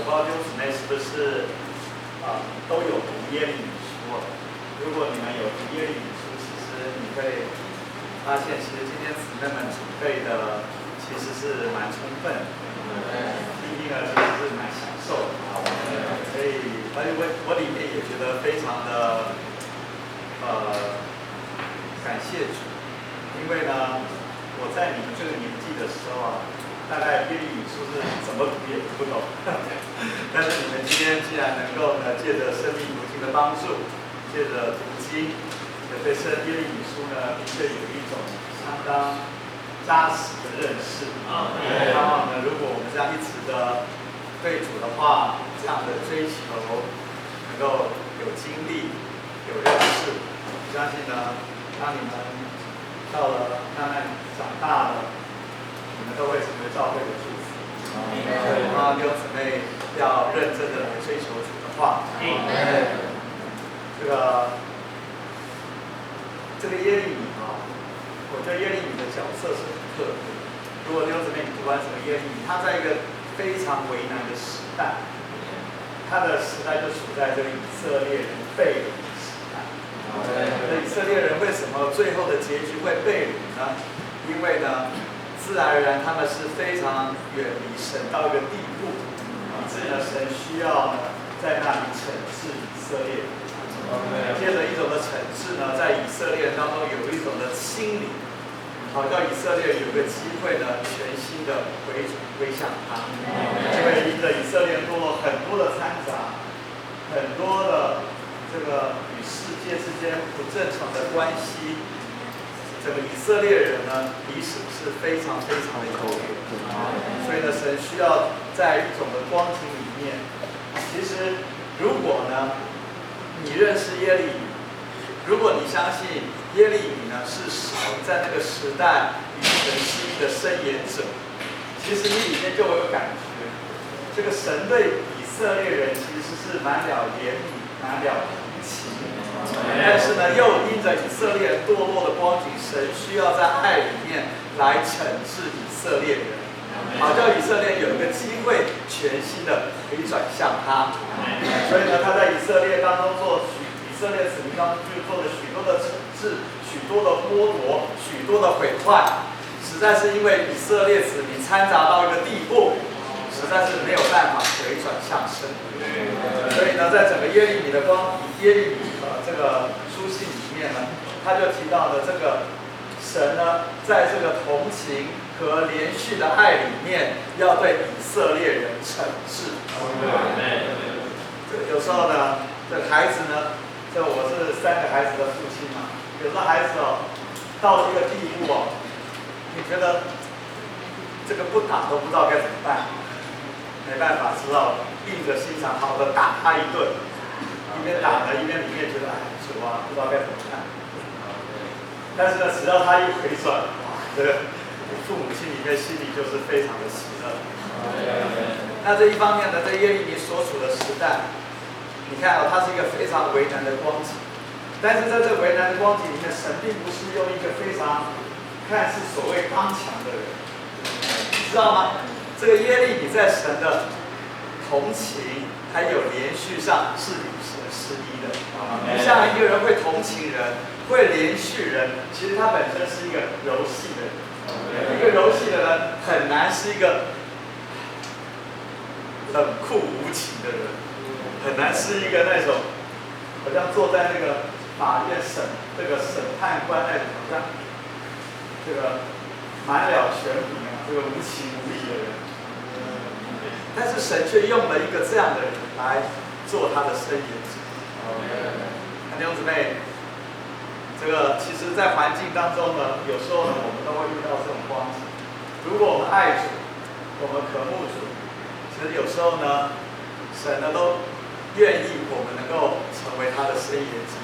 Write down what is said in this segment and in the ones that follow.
我不知道弟兄姊妹是不是都有读耶利米书啊？如果你们有读耶利米书，其实你会发现，其实今天姊妹们准备的其实是蛮充分的，听听了其实是蛮享受的啊。所以，我里面也觉得非常的感谢主，因为呢，我在你们这个年纪的时候啊，大概耶利米书是怎么读也读不懂，但是你们今天既然能够呢，借着生命读经的帮助，借着读经，对耶利米书呢，的确有一种相当扎实的认识。希望呢，如果我们这样一直的对主的话，这样的追求，能够有经历、有认识，我相信呢，当你们到了慢慢长大了，你们都会成为教会的祝福。所以，弟兄姊妹要认真的来追求主的话。这个耶利米啊，我觉得耶利米的角色是很特别的。如果弟兄姊妹你读完整个耶利米，他在一个非常为难的时代，他的时代就处在这个以色列人被掳的时代。以色列人为什么最后的结局会被掳呢？因为呢，自然而然他们是非常远离神到一个地步，以致呢神需要呢在那里惩治以色列人。借着一种的惩治呢，在以色列人当中有一种的清理，好叫以色列人有个机会呢，全心的归向他。因为因着以色列人多了很多的掺杂，很多的这个与世界之间不正常的关系，这个以色列人呢，彼此是非常非常的有缘。所以呢，神需要在一种的光景里面，其实如果呢，你认识耶利米，如果你相信耶利米呢是神在那个时代与神心意的申言者，其实你里面就会有感觉，这个神对以色列人其实是满了怜悯，满了同情，但是呢，又因着以色列人堕落的光景，神需要在爱里面来惩治以色列人，好叫以色列有一个机会全心的回转向他。所以呢，他在以色列当中以色列子民当中就做了许多的惩治，许多的剥夺，许多的毁坏，实在是因为以色列子民掺杂到一个地步，实在是没有办法回转向神。所以呢，在整个耶利米的这个书信里面呢，他就提到了这个神呢，在这个同情和连续的爱里面，要对以色列人惩治。有时候呢，这个孩子呢，我是3个孩子的父亲嘛，有时候孩子到了一个地步你觉得这个不打都不知道该怎么办，没办法，只好硬着心肠好好的打他一顿，一边打呢，一边里面觉得主啊，不知道该怎么办。但是呢，只要他一回转，这个父母亲里面心里就是非常的喜乐。那这一方面呢，在耶利米所处的时代，你看它是一个非常为难的光景，但是在这个为难的光景里面，神并不是用一个非常看似所谓刚强的人，你知道吗？这个耶利米在神的同情还有连续上是与神是一的。像一个人会同情人，会连续人，其实他本身是一个柔细的人。一个柔细的人很难是一个冷酷无情的人，很难是一个那种好像坐在那个法院审判官那种好像这个满了权柄这个无情无义的人。但是神却用了一个这样的人来做他的申言者。弟兄姊妹，这个其实在环境当中呢，有时候呢我们都会遇到这种光景。如果我们爱主，我们渴慕主，其实有时候呢，神呢都愿意我们能够成为他的申言者，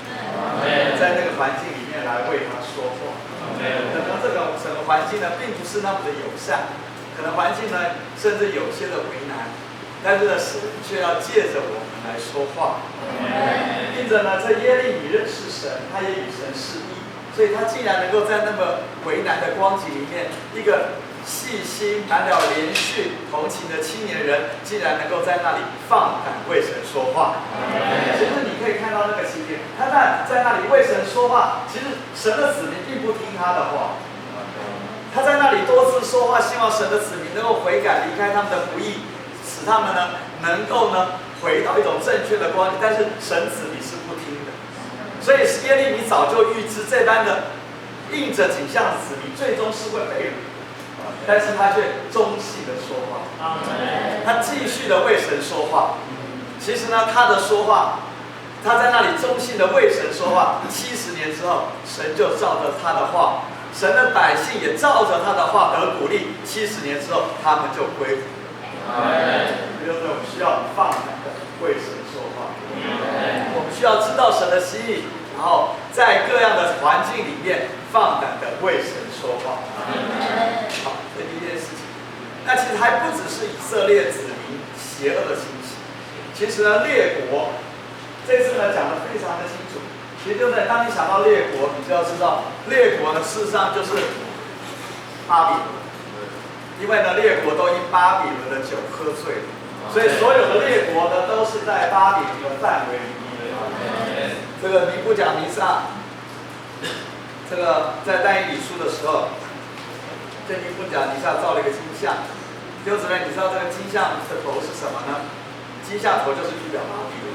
在那个环境里面来为他说话。可能这个整个环境呢并不是那么的友善，可能环境呢甚至有些的为难，但是呢神却要借着我们来说话。因着呢，这耶利米认识神，他也与神是一，所以他竟然能够在那么为难的光景里面，一个细心、满了连续、同情的青年人，竟然能够在那里放胆为神说话。其实你可以看到那个情节，他在那里为神说话，其实神的子民并不听他的话。他在那里多次说话，希望神的子民能够悔改，离开他们的不义，使他们呢能够回到一种正确的光景。但是神子民是不听的，所以耶利米早就预知这般的应着景象的子民最终是会被掳，但是他却忠心的说话，他继续的为神说话。其实呢，他的说话，他在那里忠心的为神说话，70年之后，神就照着他的话。神的百姓也照着他的话得鼓励，70年之后，他们就归服了。就是我们需要放胆的为神说话，我们需要知道神的心意，然后在各样的环境里面放胆的为神说话。好，这第一件事情。那其实还不只是以色列子民邪恶的兴起，其实呢，列国这次呢讲得非常的清楚。其实就是当你想到列国，你就要知道，列国呢事实上就是巴比伦，因为呢列国都因巴比伦的酒喝醉了，所以所有的列国呢都是在巴比伦的范围里面。这个尼布甲尼撒，这个在但以理书的时候，这尼布甲尼撒造了一个金像，弟兄姊妹，你知道这个金像的头是什么呢？金像头就是预表巴比伦，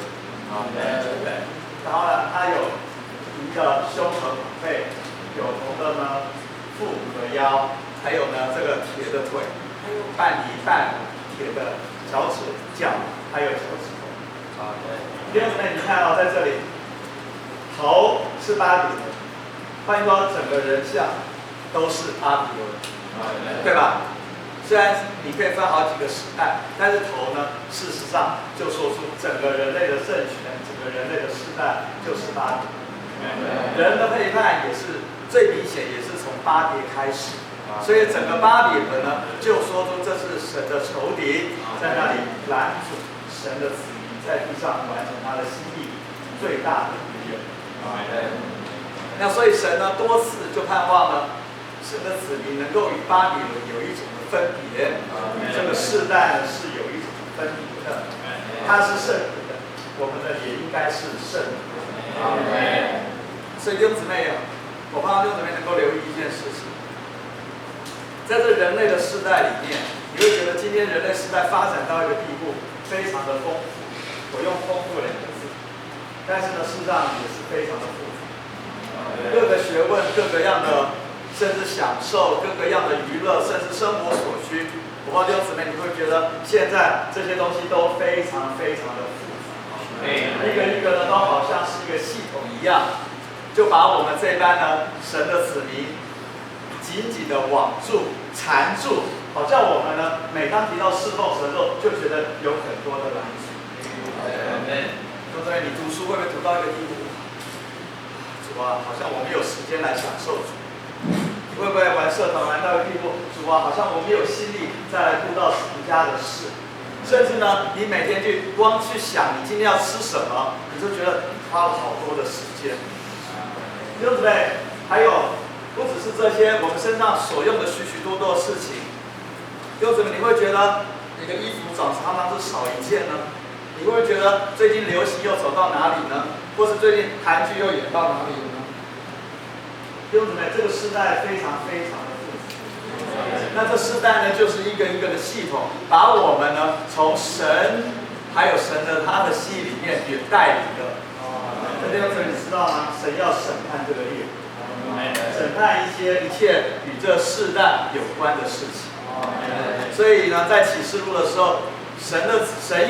对不对？然后呢，它有一个胸和膀背，有头的呢腹股的腰，还有呢这个铁的腿，还有半泥半铁的脚趾脚，还有脚趾头。弟兄姊妹，你看到在这里，头是巴比伦，换句话说，整个人像都是巴比伦，对吧？虽然你可以分好几个时代，但是头呢，事实上就说出整个人类的政权，整个人类的时代就是巴比伦。人的背叛也是最明显，也是从巴别开始。所以整个巴比伦呢，就说出这是神的仇敌，在那里拦阻神的子民在地上完成他的心意最大的敌人。那所以神呢，多次就盼望呢，神的子民能够与巴比伦有一种分别，这个世代呢是有一种分别的，它是圣徒的，我们呢也应该是圣徒的。所以弟兄姊妹，我盼望弟兄姊妹能够留意一件事情，在这人类的世代里面，你会觉得今天人类世代发展到一个地步，非常的丰富，我用丰富2个字，但是呢，事实上也是非常的复杂，各个学问，各个样的。甚至享受各个样的娱乐，甚至生活所需。我不知道弟兄姊妹，你会觉得现在这些东西都非常非常的复杂，一个一个呢都好像是一个系统一样，就把我们这班呢神的子民紧紧的网住、缠住，好像我们呢每当提到侍奉神的时候，就觉得有很多的拦阻。对不对？你读书会不会读到一个地步？主啊，好像我没有时间来享受主。会不会玩社团玩到一个地步？主啊，好像我没有心力再来顾到神家的事，甚至呢，你每天光去想你今天要吃什么，你就觉得花了好多的时间。弟兄姊妹，还有不只是这些我们身上所用的许许多多的事情，弟兄姊妹，你会觉得一个衣服常常是少一件呢？你会不会觉得最近流行又走到哪里呢？或是最近韩剧又演到哪里呢？弟兄姊妹，这个时代非常非常的复杂。那这时代呢，就是一个一个的系统，把我们呢从神还有神的他的心里面也带领了。弟兄姊妹，你知道吗？神要审判这个列国，审判一切与这世代有关的事情。所以呢，在启示录的时候，神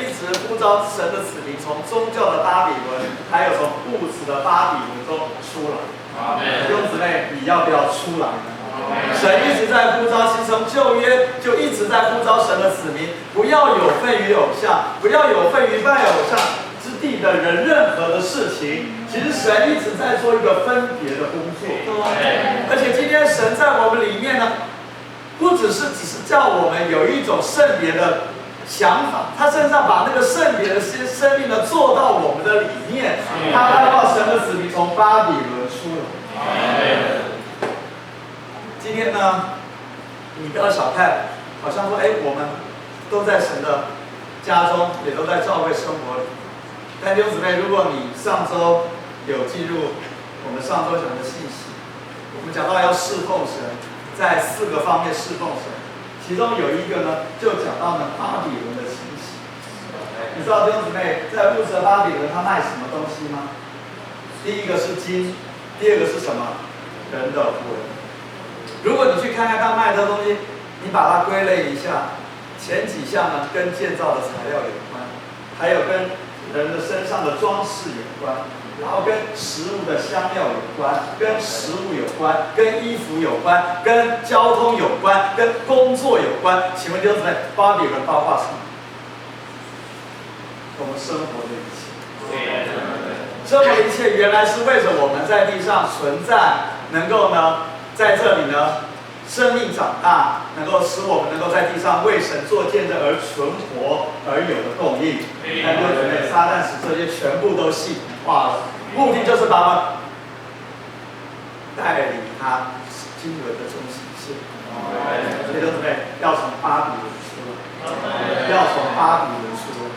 一直呼召神的子民从宗教的巴比伦，还有从物质的巴比伦中出来。弟兄姊妹，你要不要出来呢？神一直在呼召，其实从旧约就一直在呼召神的子民，不要有份于偶像，不要有份于拜偶像之地的人任何的事情。其实神一直在做一个分别的工作，而且今天神在我们里面呢，不只是叫我们有一种圣别的想法，他身上把那个圣别的生命呢做到我们的里面，他盼望神的子民从巴比伦出来。今天呢，你不要小看，好像说，我们都在神的家中，也都在教会生活里。但弟兄姊妹，如果你上周有记录我们上周讲的信息，我们讲到要侍奉神，在4个方面侍奉神，其中有一个呢，就讲到呢巴比伦的兴起。你知道弟兄姊妹，在物质的巴比伦，他卖什么东西吗？第一个是金，第二个是什么？人的魂。如果你去看看他卖的东西，你把它归类一下，前几项呢跟建造的材料有关，还有跟人的身上的装饰有关，然后跟食物的香料有关，跟食物有关，跟衣服有关，跟交通有关，跟工作有关。请问弟兄姊妹，巴比伦包括什么？我们生活的一切。生活的一切原来是为着我们在地上存在，能够呢在这里呢生命长大，能够使我们能够在地上为神做见证而存活而有的供应。但弟兄姊妹，撒旦使这些全部都系统化了，目的就是把我们带领他经纶的中心线。弟兄姊妹，要从巴比伦出来，要从巴比伦出来。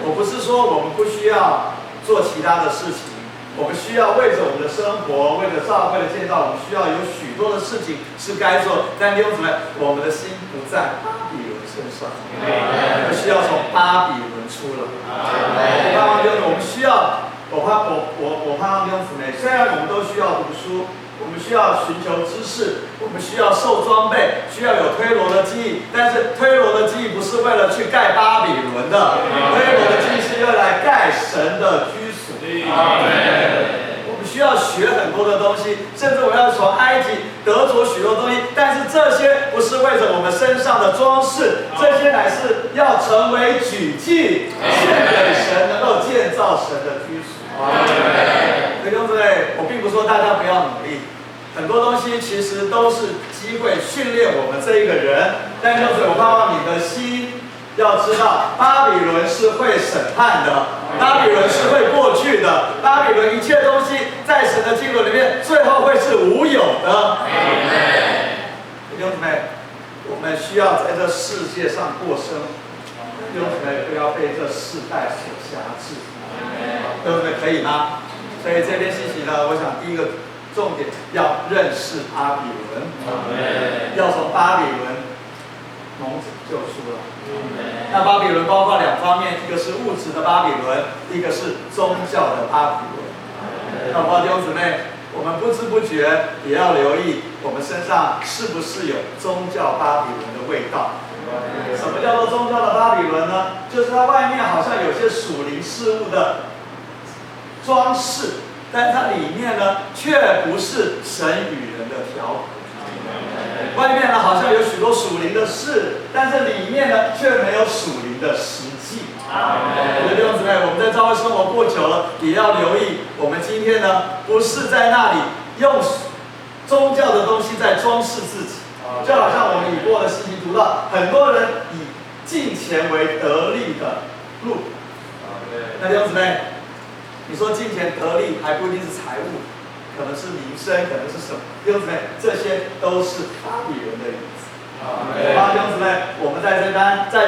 我不是说我们不需要做其他的事情，我们需要为着我们的生活，为了教会的建造，我们需要有许多的事情是该做。但弟兄姊妹，我们的心不在巴比伦身上，我们需要从巴比伦出来。我盼望弟兄姊妹，我们需要，我盼望弟兄姊妹，虽然我们都需要读书，我们需要寻求知识，我们需要受装备，需要有推罗的记忆，但是推罗的记忆不是为了去盖巴比伦的，推罗的记忆是用来盖神的居所。我们需要学很多的东西，甚至我要从埃及得着许多东西，但是这些不是为着我们身上的装饰，这些乃是要成为举祭，献给神，能够建造神的居所。弟兄姊妹，我并不说大家不要努力，很多东西其实都是机会训练我们这一个人。但弟兄姊妹，我盼望你的心要知道，巴比伦是会审判的，巴比伦是会过去的，巴比伦一切东西在神的经纶里面，最后会是无有的。弟兄姊妹，我们需要在这世界上过生活，弟兄姊妹不要被这世代所辖制。对不对？可以吗？所以这篇信息呢，我想第一个重点要认识巴比伦，要从巴比伦蒙救出来。那巴比伦包括2方面，一个是物质的巴比伦，一个是宗教的巴比伦。那弟兄姊妹，我们不知不觉也要留意我们身上是不是有宗教巴比伦的味道。什么叫做宗教的巴比伦呢？就是它外面好像有些属灵事物的装饰，但是它里面呢，却不是神与人的调和。外面呢，好像有许多属灵的事，但是里面呢，却没有属灵的实际。我的弟兄姊妹，我们在教会生活过久了，也要留意，我们今天呢，不是在那里用宗教的东西在装饰自己。就好像我们已过的信息读到，很多人以金钱为得利的路。那弟兄姊妹，你说金钱得利还不一定是财物，可能是名声，可能是什么？弟兄姊妹，这些都是巴比伦的影子。弟兄姊妹，我们在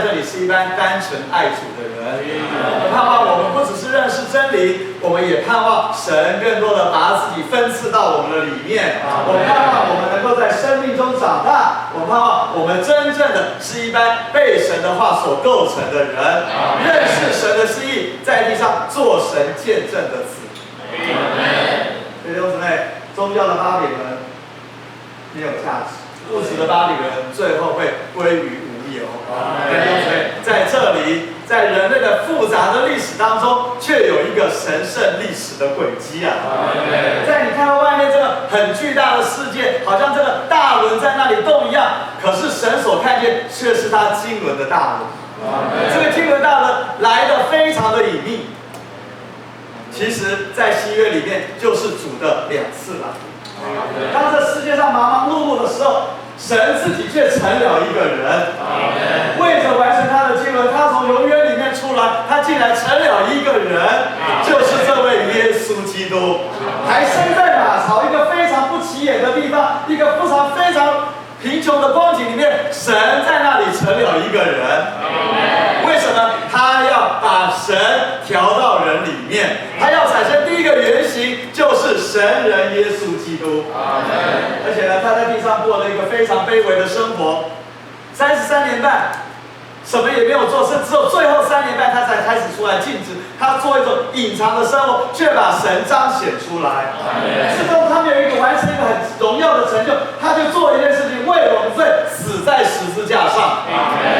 这里是一班单纯爱主的人。我们盼望我们不只是认识真理，我们也盼望神更多的把自己分赐到我们的里面。我们盼望我们能够在生命中长大。我们盼望我们真正的是一班被神的话所构成的人，认识神的心意，在地上做神见证的子民。弟兄姊妹，宗教的巴比伦没有价值。物质的巴比伦最后会归于无有。弟兄姊妹，在这里，在人类的复杂的历史当中，却有一个神圣历史的轨迹啊！在你看到外面这个很巨大的世界，好像这个大轮在那里动一样，可是神所看见却是他经纶的大轮。这个经纶大轮来得非常的隐秘。其实，在新约里面，就是主的2次来。当这世界上忙忙碌碌的时候，神自己却成了一个人，为着完成他的经纶，他从永远里面出来，他竟然成了一个人，就是这位耶稣基督，还生在马槽一个非常不起眼的地方，一个非常贫穷的光景里面，神在那里成了一个人。为什么？他要把神调到人里面，他要产生第一个原型，就是神人耶稣基督。而且呢，他在地上过了一个非常卑微的生活，33年半。什么也没有做，是只有最后3年半他才开始出来尽职。他做一种隐藏的生活，却把神彰显出来。最终他们有一个完成一个很荣耀的成就，他就做一件事情，为我们罪死在十字架上，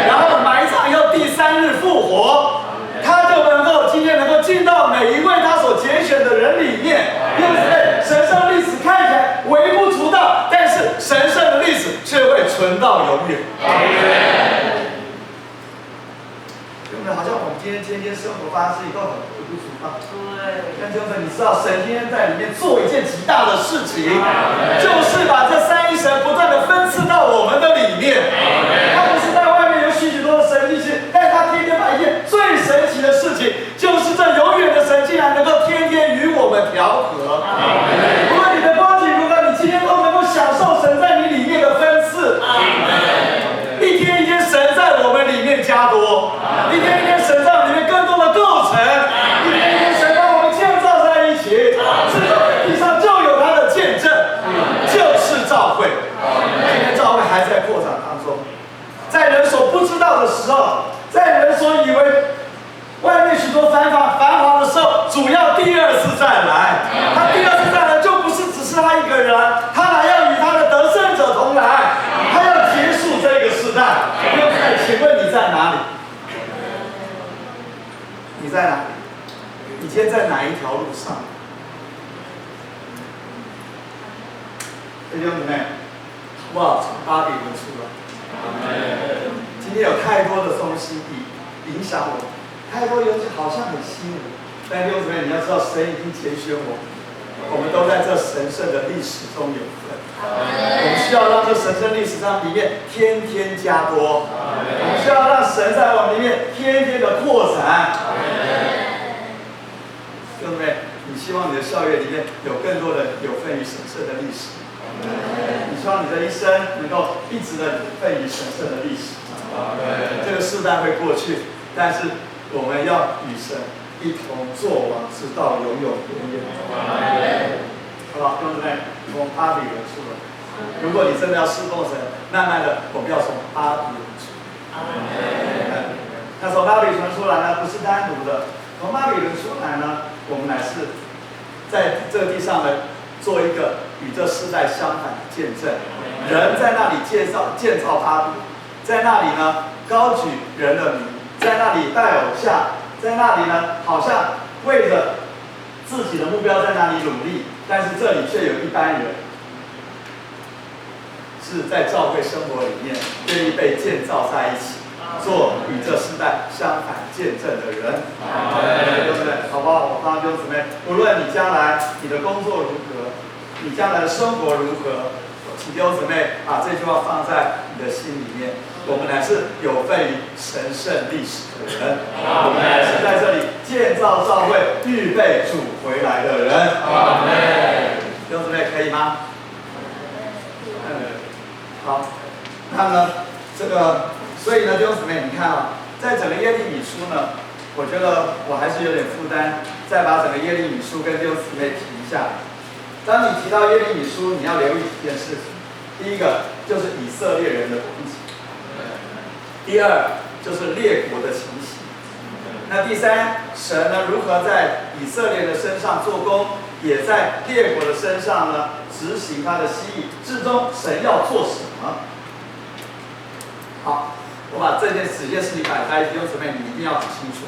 然后埋葬以后第3日复活，他就今天能够进到每一位他所拣选的人里面。因为神圣历史看起来微不足道，但是神圣的历史却会存到永远。好像我们今天天天生活发生事情都很微不足道。对。但弟兄们，你知道神今天在里面做一件极大的事情，就是把这三一神不断的分赐到我们的里面。他不是在外面有许多的神迹奇，但是他天天把一件最神奇的事情，就是这永远的神竟然能够天天与我们调和。无论你的光景如何，你今天都能够享受神在你里面的分赐。一天一天神在我们里面加多，一天一天神在我们里面更多的构成，一天一天神把我们建造在一起，至少地上就有他的见证，就是教会。今天教会还在扩展当中，在人所不知道的时候，在人所以为外面许多繁华的时候，主要第二次再来。他第二次再来就不是只是他一个人，他还要与他的得胜者同来，他要结束这个时代。请问你在哪里？你在哪里？你今天在哪一条路上？弟兄姊妹，好不好？从巴比伦出来。今天有太多的东西影响我，太多东西好像很吸引我，但弟兄姊妹，你要知道，神已经拣选我，我们都在这神圣的历史中有份。我们需要让这神圣历史上里面天天加多，我们需要让神在我们里面天天的扩展。弟兄姊妹，你希望你的校园里面有更多人有份于神圣的历史，你希望你的一生能够一直的份于神圣的历史。这个世代会过去，但是我们要与神一同作王，直到永永远远。好不好？弟兄姊妹，从巴比伦出来。如果你真的要侍奉神，慢慢的，我们要从巴比伦出来。那从巴比伦出来呢，不是单独的。从巴比伦出来呢，我们乃是在这个地上呢，做一个与这世代相反的见证。人在那里建造巴比伦，在那里呢高举人的名，在那里拜偶像，在那里呢好像为着自己的目标在那里努力，但是这里却有一般人是在教会生活里面愿意被建造在一起，做与这世代相反见证的人。对不对？好不好？我帮弟兄姊妹，无论你将来你的工作如何，你将来的生活如何，请弟兄姊妹把这句话放在你的心里面。我们乃是有份于神圣历史的人，我们乃是在这里建造教会、预备主回来的人。弟兄姊妹，可以吗？好，那么所以呢，弟兄姊妹，你看啊，在整个耶利米书呢，我觉得我还是有点负担，再把整个耶利米书跟弟兄姊妹提一下。当你提到耶利米书，你要留意几件事情。第一个就是以色列人的光景，第二就是列国的情形。那第三，神呢如何在以色列的身上做工，也在列国的身上呢执行他的心意。至终神要做什么？好，我把几件事情摆在弟兄姊妹，你一定要很清楚。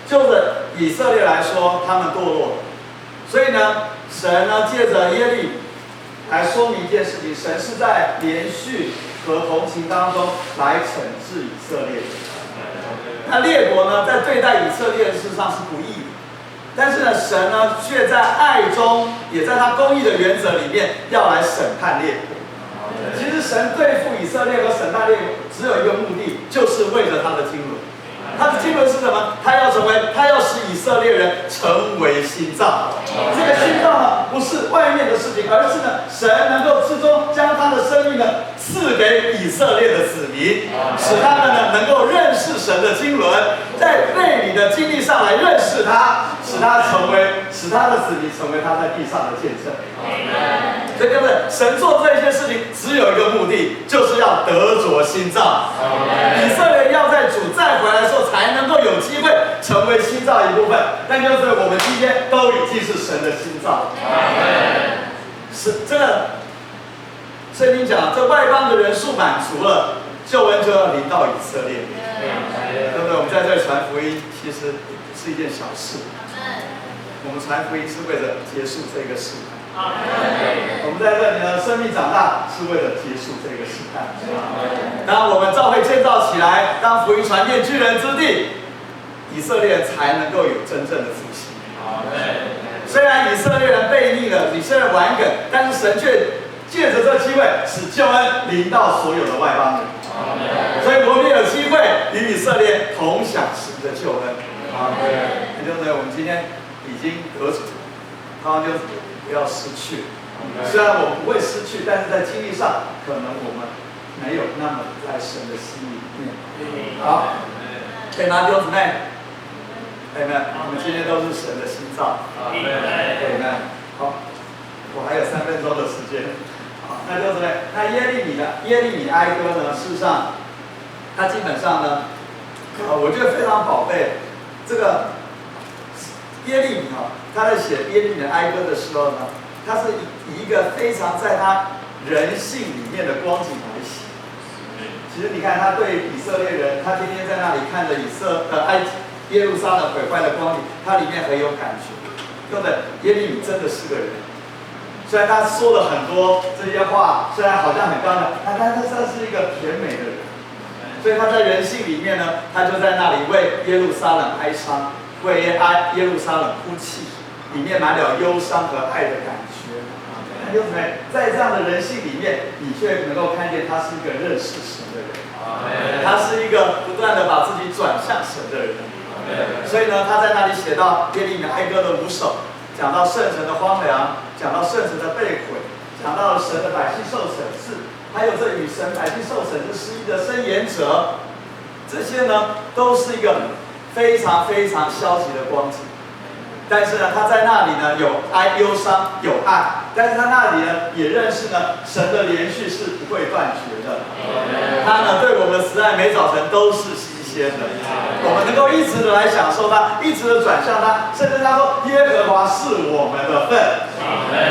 就是以色列来说，他们堕落了，所以呢，神呢借着耶利米来说明一件事情：神是在连续和同情当中来惩治以色列人。那列国呢，在对待以色列事实上是不义的，但是呢，神呢却在爱中，也在他公义的原则里面要来审判列国。其实神对付以色列和审判列国只有一个目的，就是为了他的经纶。他的经纶是什么？他要使以色列人成为新造。这个新造呢，不是外面的事情，而是呢，神能够最终将他的生命呢赐给以色列的子民，使他们呢能够认识神的经纶，在内里的经历上来认识他，使他的子民成为他在地上的见证。所以，各位，神做这些事情只有一个目的，就是要得着心造。以色列要在主再回来的时候，才能够有机会成为心造一部分。但就是我们今天都已经是神的心造。是这个圣经讲，这外邦的人数满足了，救恩就要临到以色列，对不对？我们在这里传福音，其实是一件小事。我们传福音是为了结束这个试探。我们在这里呢，生命长大是为了结束这个试探。当我们教会建造起来，当福音传遍巨人之地，以色列才能够有真正的复兴。虽然以色列人背逆了，以色列人顽梗，但是神却借着这个机会，使救恩临到所有的外邦人。所以我们有机会与以色列同享神的救恩。也就是我们今天已经得主，他就不要失去。虽然我们不会失去，但是在经历上，可能我们没有那么在神的心里面。好，可以拿弟兄姊妹，你们今天都是神的心造。好，我还有3分钟的时间。好，那弟兄姊妹，那耶利米哀歌呢？事实上，它基本上呢，我觉得非常宝贝。这个耶利米他在写耶利米的哀歌的时候呢，他是以一个非常在他人性里面的光景来写。其实你看他对以色列人，他天天在那里看着耶路撒冷毁坏的光景，他里面很有感觉。对不对？耶利米真的是个人，虽然他说了很多这些话，虽然好像很刚强，但他是一个甜美的人。所以他在人性里面呢，他就在那里为耶路撒冷哀伤，为耶路撒冷哭泣，里面满了忧伤和爱的感觉。弟兄姊妹，在这样的人性里面，你却能够看见他是一个认识神的人，他是一个不断的把自己转向神的人。所以呢，他在那里写到耶利米哀歌的5首，讲到圣城的荒凉，讲到圣城的被毁，讲到神的百姓受审视。还有这与神百姓受审之失意的申言者，这些呢都是一个非常非常消极的光景。但是呢，他在那里呢有忧伤有爱，但是他那里呢也认识呢神的连续是不会断绝的。他呢对我们的慈爱每早晨都是新鲜的，我们能够一直的来享受它，一直的转向它，甚至他说耶和华是我们的份。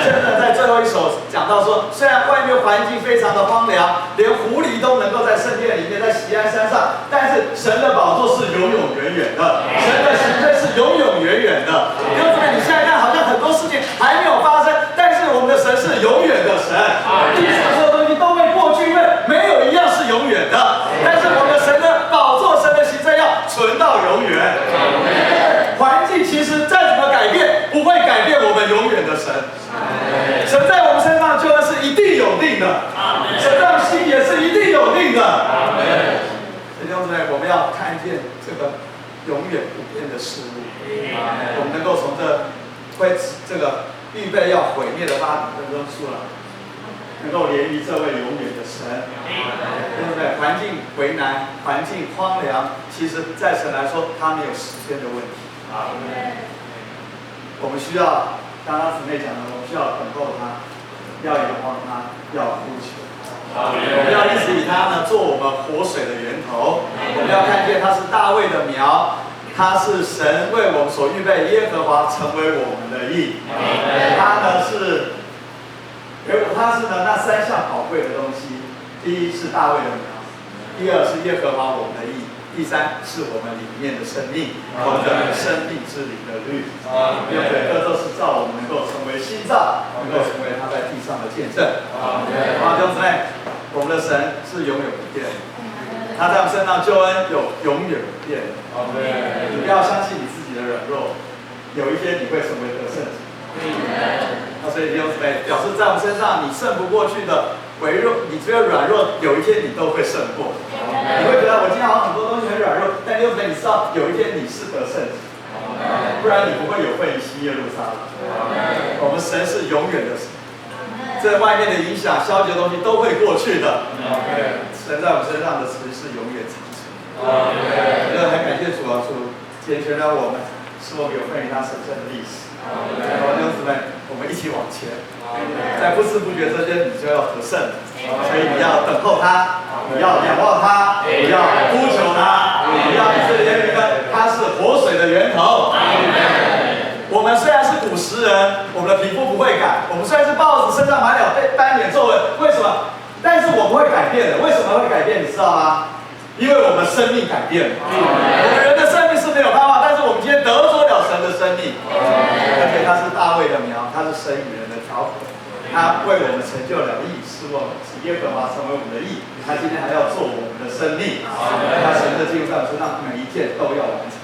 甚至在最后一首讲到说，虽然外面环境非常的荒凉，连狐狸都能够在圣殿里面，在锡安山上，但是神的宝座是永永远远的，神的行政是永永远远的。弟兄姊妹，你现在看好像很多事情还没有发生，但是我们的神是永远的神，地上所有东西都会过去，因为没有一样是永远的。但是我们的神的宝座，神的行政要存到永远。环境其实再怎么改变，不会改变我们永远的神。神在我们身上救恩是一定有定的，神在我们心里也是一定有定的。弟兄姊妹，我们要看见这个永远不变的事物，我们能够从这个预备要毁灭的巴比伦中出来，能够连于这位永远的神。对不对？环境为难，环境荒凉，其实在神来说，他没有时间的问题。我们需要，刚刚姊妹讲的，我们需要等候他，要仰望他，要呼求他。我们要一直以他呢做我们活水的源头。我们要看见他是大卫的苗，他是神为我们所预备，耶和华成为我们的义。他呢是那3项宝贵的东西。第一是大卫的苗，第二是耶和华我们的义，第3是我们里面的生命，我们的生命之灵的律。这都是造我们能够成为新造，能够成为他在地上的见证。弟兄姊妹，我们的神是永远不变的，他在我们身上救恩有永远不变的。你不要相信你自己的软弱，有一天你会成为得胜者。所以弟兄姊妹，表示在我们身上你胜不过去的微弱，你只有软弱，有一天你都会胜过。你会觉得我今天好像很多东西很软弱，但弟兄姊妹，你知道有一天你是得胜者。不然你不会有份于新耶路撒冷。我们神是永远的神，这外面的影响、消极的东西都会过去的。神在我们身上的慈是永远长存。很感谢主啊，主拣选了我们，使我们有份于他神圣的历史。然后弟兄姊妹，我们一起往前，在不知不觉之间，你就要得胜。所以你要等候他，你要仰望他，你要呼求他，你要以色列人，他是活水的源头。我们虽然是古时人，我们的皮肤不会改；我们虽然是豹子，身上满了斑点皱纹，为什么？但是我们会改变的。为什么会改变？你知道吗？因为我们生命改变了。我们人的生命是没有盼望，但是我们今天得着了神的生命，而且他是大卫的苗，他是神与人的调和，他为我们成就了义，使耶和华成为我们的义。他今天还要做我们的生命，他神的计划在我们身上每一件都要完成。